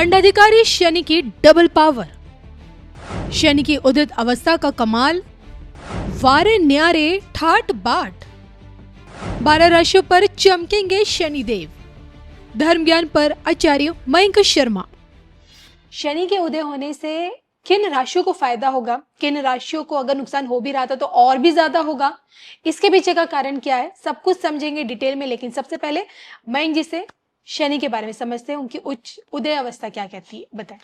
दंडाधिकारी शनि की double power, Shani की उदित अवस्था का कमाल, वारे न्यारे ठाट बाट। 12 राशियों पर चमकेंगे शनिदेव। धर्म ज्ञान पर आचार्य मयंक शर्मा। शनि के उदय होने से किन राशियों को फायदा होगा, किन राशियों को अगर नुकसान हो भी रहा था तो और भी ज्यादा होगा, इसके पीछे का कारण क्या है, सब कुछ समझेंगे डिटेल में। लेकिन सबसे पहले मयंक जी से शनि के बारे में समझते हैं, उनकी उच्च उदय अवस्था क्या कहती है, बताएं।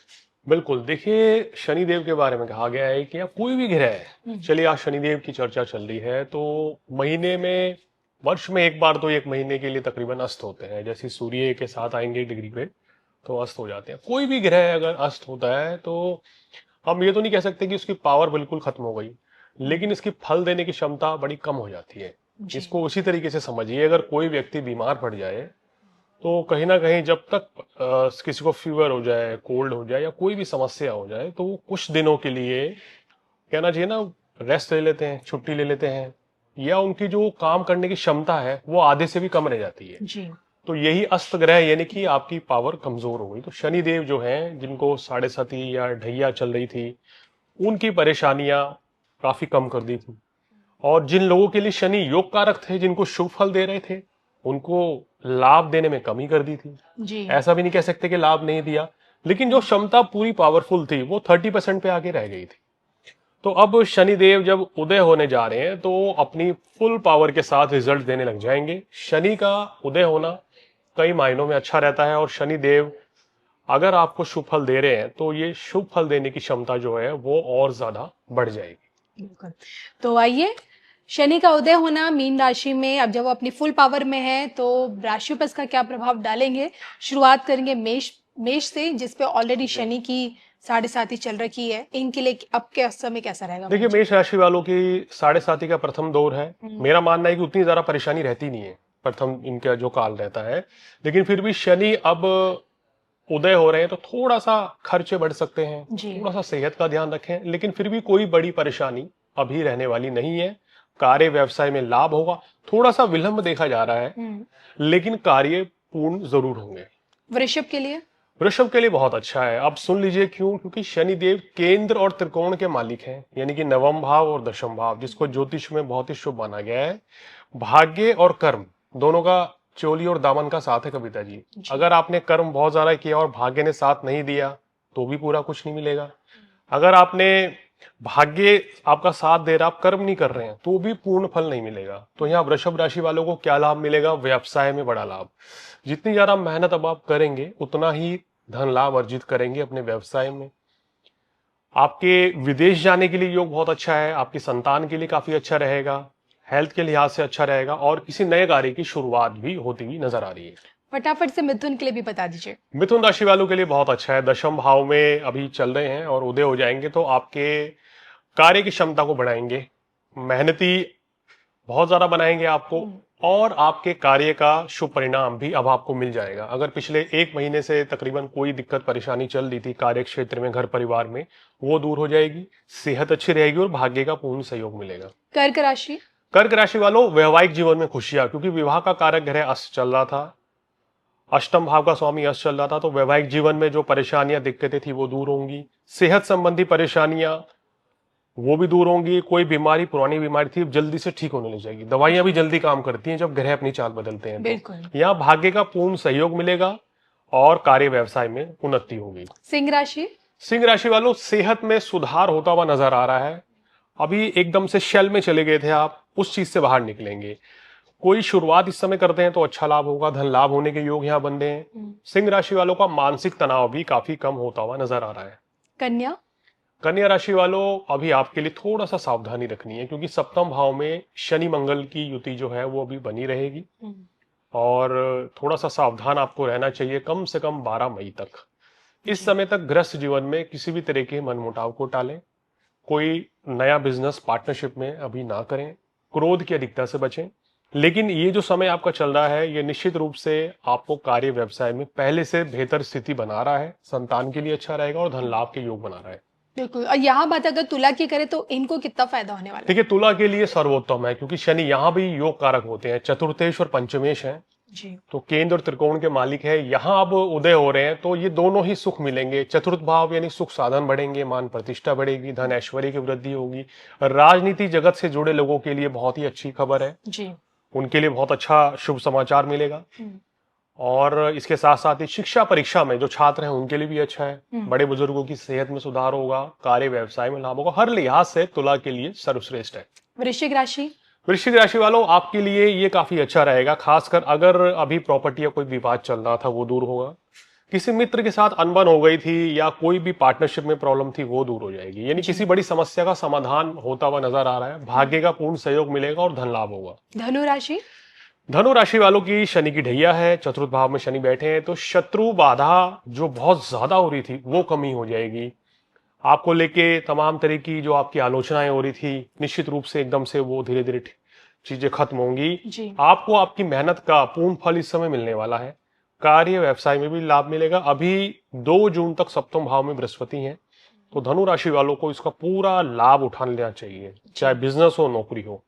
बिल्कुल, देखिए शनिदेव के बारे में कहा गया है कि या कोई भी ग्रह है, चलिए आज शनिदेव की चर्चा चल रही है, तो महीने में, वर्ष में एक बार तो एक महीने के लिए तकरीबन अस्त होते हैं। जैसे सूर्य के साथ आएंगे डिग्री पे तो अस्त हो जाते हैं। कोई भी ग्रह अगर अस्त होता है तो हम ये तो नहीं कह सकते कि उसकी पावर बिल्कुल खत्म हो गई, लेकिन इसकी फल देने की क्षमता बड़ी कम हो जाती है। इसको उसी तरीके से समझिए, अगर कोई व्यक्ति बीमार पड़ जाए तो कहीं ना कहीं जब तक किसी को फीवर हो जाए, कोल्ड हो जाए या कोई भी समस्या हो जाए, तो वो कुछ दिनों के लिए कहना चाहिए ना, रेस्ट ले लेते हैं, छुट्टी ले लेते हैं, या उनकी जो काम करने की क्षमता है वो आधे से भी कम रह जाती है जी। तो यही अस्त ग्रह, यानी कि आपकी पावर कमजोर हो गई। तो शनिदेव जो हैं, जिनको साढ़े साती या ढैया चल रही थी, उनकी परेशानियां काफी कम कर दी थी। और जिन लोगों के लिए शनि योग कारक थे, जिनको शुभ फल दे रहे थे, उनको लाभ देने में कमी कर दी थी। जी। ऐसा भी नहीं कह सकते कि लाभ नहीं दिया, लेकिन जो क्षमता पूरी पावरफुल थी वो 30% पे आगे रह गई थी। तो अब शनिदेव जब उदय होने जा रहे हैं तो अपनी फुल पावर के साथ रिजल्ट देने लग जाएंगे। शनि का उदय होना कई मायनों में अच्छा रहता है, और शनिदेव अगर आपको शुभ फल दे रहे हैं तो ये शुभ फल देने की क्षमता जो है वो और ज्यादा बढ़ जाएगी। बिल्कुल। तो आइए, शनि का उदय होना मीन राशि में, अब जब वो अपनी फुल पावर में है तो राशियों पर इसका क्या प्रभाव डालेंगे। शुरुआत करेंगे मेष से, जिसपे ऑलरेडी शनि की साढ़े साती चल रखी है। इनके लिए अब के समय कैसा रहेगा? देखिए, मेष राशि वालों की साढ़े साती का प्रथम दौर है। मेरा मानना है कि उतनी ज्यादा परेशानी रहती नहीं है प्रथम इनका जो काल रहता है, लेकिन फिर भी शनि अब उदय हो रहे हैं तो थोड़ा सा खर्चे बढ़ सकते हैं, थोड़ा सा सेहत का ध्यान रखें, लेकिन फिर भी कोई बड़ी परेशानी अभी रहने वाली नहीं है। कार्य व्यवसाय में लाभ होगा, थोड़ा सा विलंब देखा जा रहा है, लेकिन कार्य पूर्ण जरूर होंगे। वृषभ के लिए? वृषभ के लिए बहुत अच्छा है। अब सुन लीजिए क्यों, क्योंकि शनिदेव केंद्र और त्रिकोण के मालिक हैं, यानी कि नवम भाव और दशम भाव, जिसको ज्योतिष में बहुत ही शुभ माना गया है। भाग्य और कर्म दोनों का चोली और दामन का साथ है कविता जी। अगर आपने कर्म बहुत ज्यादा किया और भाग्य ने साथ नहीं दिया तो भी पूरा कुछ नहीं मिलेगा। अगर आपने भाग्य आपका साथ दे रहा, आप कर्म नहीं कर रहे हैं, तो भी पूर्ण फल नहीं मिलेगा। तो यहाँ वृषभ राशि वालों को क्या लाभ मिलेगा? व्यवसाय में बड़ा लाभ। जितनी ज्यादा मेहनत अब आप करेंगे उतना ही धन लाभ अर्जित करेंगे अपने व्यवसाय में। आपके विदेश जाने के लिए योग बहुत अच्छा है, आपकी संतान के लिए काफी अच्छा रहेगा, हेल्थ के लिहाज से अच्छा रहेगा, और किसी नए कार्य की शुरुआत भी होती हुई नजर आ रही है। फटाफट से मिथुन के लिए भी बता दीजिए। मिथुन राशि वालों के लिए बहुत अच्छा है। दशम भाव में अभी चल रहे हैं और उदय हो जाएंगे तो आपके कार्य की क्षमता को बढ़ाएंगे, मेहनती बहुत ज्यादा बनाएंगे आपको, और आपके कार्य का शुभ परिणाम भी अब आपको मिल जाएगा। अगर पिछले एक महीने से तकरीबन कोई दिक्कत परेशानी चल रही थी कार्य क्षेत्र में, घर परिवार में, वो दूर हो जाएगी, सेहत अच्छी रहेगी और भाग्य का पूर्ण सहयोग मिलेगा। कर्क राशि? कर्क राशि वालों, वैवाहिक जीवन में खुशियां, क्योंकि विवाह का कारक ग्रह अस्त चल रहा था, अष्टम भाव का स्वामी अस्त चल रहा था, तो वैवाहिक जीवन में जो परेशानियां दिक्कतें थी वो दूर होंगी। सेहत संबंधी परेशानियां वो भी दूर होंगी। कोई बीमारी, पुरानी बीमारी थी, जल्दी से ठीक होने लग जाएगी। दवाइयां भी जल्दी काम करती हैं जब ग्रह अपनी चाल बदलते हैं। बिल्कुल। यहाँ भाग्य का पूर्ण सहयोग मिलेगा और कार्य व्यवसाय में उन्नति होगी। सिंह राशि? सिंह राशि वालों, सेहत में सुधार होता हुआ नजर आ रहा है। अभी एकदम से शेल में चले गए थे आप, उस चीज से बाहर निकलेंगे। कोई शुरुआत इस समय करते हैं तो अच्छा लाभ होगा, धन लाभ होने के योग यहाँ बन रहे हैं। सिंह राशि वालों का मानसिक तनाव भी काफी कम होता हुआ नजर आ रहा है। कन्या? कन्या राशि वालों, अभी आपके लिए थोड़ा सा सावधानी रखनी है, क्योंकि सप्तम भाव में शनि मंगल की युति जो है वो अभी बनी रहेगी, और थोड़ा सा सावधान आपको रहना चाहिए कम से कम 12 मई तक। इस समय तक गृहस्थ जीवन में किसी भी तरह के मनमुटाव को टालें, कोई नया बिजनेस पार्टनरशिप में अभी ना करें, क्रोध की अधिकता से बचें। लेकिन ये जो समय आपका चल रहा है ये निश्चित रूप से आपको कार्य व्यवसाय में पहले से बेहतर स्थिति बना रहा है, संतान के लिए अच्छा रहेगा और धन लाभ के योग बना रहा है। बिल्कुल। और यहाँ बात अगर तुला की करें तो इनको कितना फायदा होने वाला है? देखिए, तुला के लिए सर्वोत्तम है, क्योंकि शनि यहाँ भी योग कारक होते हैं, चतुर्थेश और पंचमेश हैं, जी। तो केंद्र और त्रिकोण के मालिक है, यहाँ अब उदय हो रहे हैं, तो ये दोनों ही सुख मिलेंगे। चतुर्थ भाव यानी सुख साधन बढ़ेंगे, मान प्रतिष्ठा बढ़ेगी, धन ऐश्वर्य की वृद्धि होगी। राजनीति जगत से जुड़े लोगों के लिए बहुत ही अच्छी खबर है, जी। उनके लिए बहुत अच्छा शुभ समाचार मिलेगा। और इसके साथ साथ ही शिक्षा परीक्षा में जो छात्र हैं उनके लिए भी अच्छा है। बड़े बुजुर्गों की सेहत में सुधार होगा, कार्य व्यवसाय में लाभ होगा, हर लिहाज से तुला के लिए सर्वश्रेष्ठ है। वृश्चिक राशि। वृश्चिक राशि वालों, आपके लिए ये काफी अच्छा रहेगा, खासकर अगर अभी प्रॉपर्टी या कोई विवाद चल रहा था वो दूर होगा, किसी मित्र के साथ अनबन हो गई थी या कोई भी पार्टनरशिप में प्रॉब्लम थी वो दूर हो जाएगी, यानी किसी बड़ी समस्या का समाधान होता हुआ नजर आ रहा है। भाग्य का पूर्ण सहयोग मिलेगा और धन लाभ होगा। धनु राशि। धनु राशि वालों की शनि की ढैया है, चतुर्थ भाव में शनि बैठे हैं, तो शत्रु बाधा जो बहुत ज्यादा हो रही थी वो कमी हो जाएगी। आपको लेके तमाम तरह की जो आपकी आलोचनाएं हो रही थी, निश्चित रूप से एकदम से वो धीरे धीरे चीजें खत्म होंगी। जी। आपको आपकी मेहनत का पूर्ण फल इस समय मिलने वाला है। कार्य व्यवसाय में भी लाभ मिलेगा। अभी 2 जून तक सप्तम भाव में बृहस्पति हैं, तो धनु राशि वालों को इसका पूरा लाभ उठा लेना चाहिए, चाहे बिजनेस हो नौकरी हो।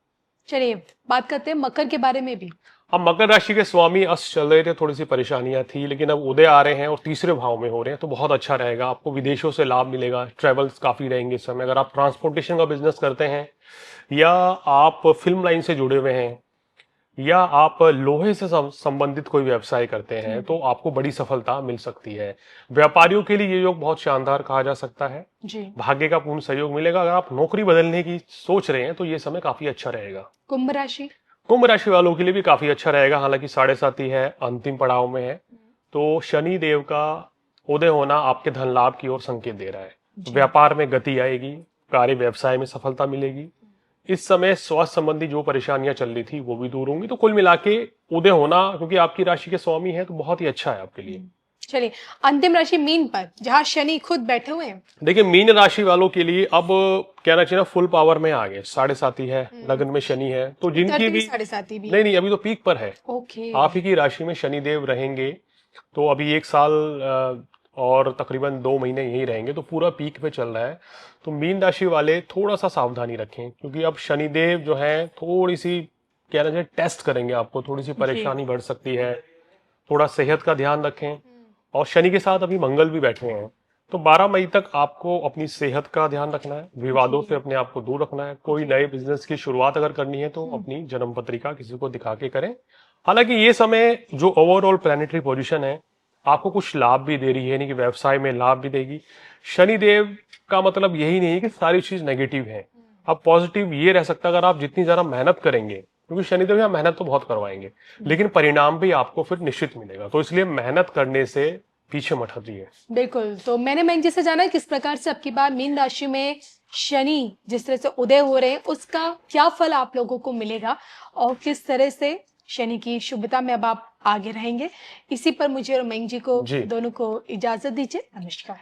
चलिए बात करते हैं मकर के बारे में भी। अब मकर राशि के स्वामी अस्त चल रहे थे, थोड़ी सी परेशानियां थी, लेकिन अब उदय आ रहे हैं और तीसरे भाव में हो रहे हैं, तो बहुत अच्छा रहेगा। आपको विदेशों से लाभ मिलेगा, ट्रेवल्स काफी रहेंगे इस समय। अगर आप ट्रांसपोर्टेशन का बिजनेस करते हैं या आप फिल्म लाइन से जुड़े हुए हैं या आप लोहे से संबंधित कोई व्यवसाय करते हैं, तो आपको बड़ी सफलता मिल सकती है। व्यापारियों के लिए ये योग बहुत शानदार कहा जा सकता है। जी। भाग्य का पूर्ण सहयोग मिलेगा। अगर आप नौकरी बदलने की सोच रहे हैं तो ये समय काफी अच्छा रहेगा। कुंभ राशि। कुंभ राशि वालों के लिए भी काफी अच्छा रहेगा, हालांकि 7.5 है, अंतिम पड़ाव में है, तो शनि देव का उदय होना आपके धन लाभ की ओर संकेत दे रहा है। व्यापार में गति आएगी, कार्य व्यवसाय में सफलता मिलेगी। इस समय स्वास्थ्य संबंधी जो परेशानियां चल रही थी वो भी दूर होंगी। तो कुल मिला के उदय होना, क्योंकि आपकी राशि के स्वामी है, तो बहुत ही अच्छा है आपके लिए। चलिए अंतिम राशि मीन पर, जहां शनि खुद बैठे हुए हैं। देखिए, मीन राशि वालों के लिए अब कहना चाहिए ना, फुल पावर में आ गए। 7.5 है, लगन में शनि है, तो जिनकी भी 7.5 भी नहीं, अभी तो पीक पर है। ओके। आप ही की राशि में शनि देव रहेंगे, तो अभी 1 साल और तकरीबन 2 महीने यही रहेंगे, तो पूरा पीक पे चल रहा है। तो मीन राशि वाले थोड़ा सा सावधानी रखें, क्योंकि अब शनिदेव जो है थोड़ी सी कहना चाहिए टेस्ट करेंगे आपको, थोड़ी सी परेशानी बढ़ सकती है। थोड़ा सेहत का ध्यान रखें। और शनि के साथ अभी मंगल भी बैठे हैं, तो 12 मई तक आपको अपनी सेहत का ध्यान रखना है, विवादों से अपने आप को दूर रखना है। कोई नए बिजनेस की शुरुआत अगर करनी है तो अपनी जन्म पत्रिका किसी को दिखा के करें। हालांकि ये समय जो ओवरऑल प्लैनेटरी पोजीशन है आपको कुछ लाभ भी दे रही है, यानी कि व्यवसाय में लाभ भी देगी। शनिदेव का मतलब यही नहीं है कि सारी चीज नेगेटिव है। अब पॉजिटिव ये रह सकता है, अगर आप जितनी ज्यादा मेहनत करेंगे, क्योंकि शनिदेव यहाँ मेहनत तो बहुत करवाएंगे, लेकिन परिणाम भी आपको फिर निश्चित मिलेगा। तो इसलिए मेहनत करने से पीछे मत हटिए। बिल्कुल। तो मैंने मैंग जी से जाना है किस प्रकार से आपकी बार मीन राशि में शनि जिस तरह से उदय हो रहे हैं उसका क्या फल आप लोगों को मिलेगा और किस तरह से शनि की शुभता में अब आप आगे रहेंगे। इसी पर मुझे और मैंग जी को दोनों को इजाजत दीजिए। नमस्कार।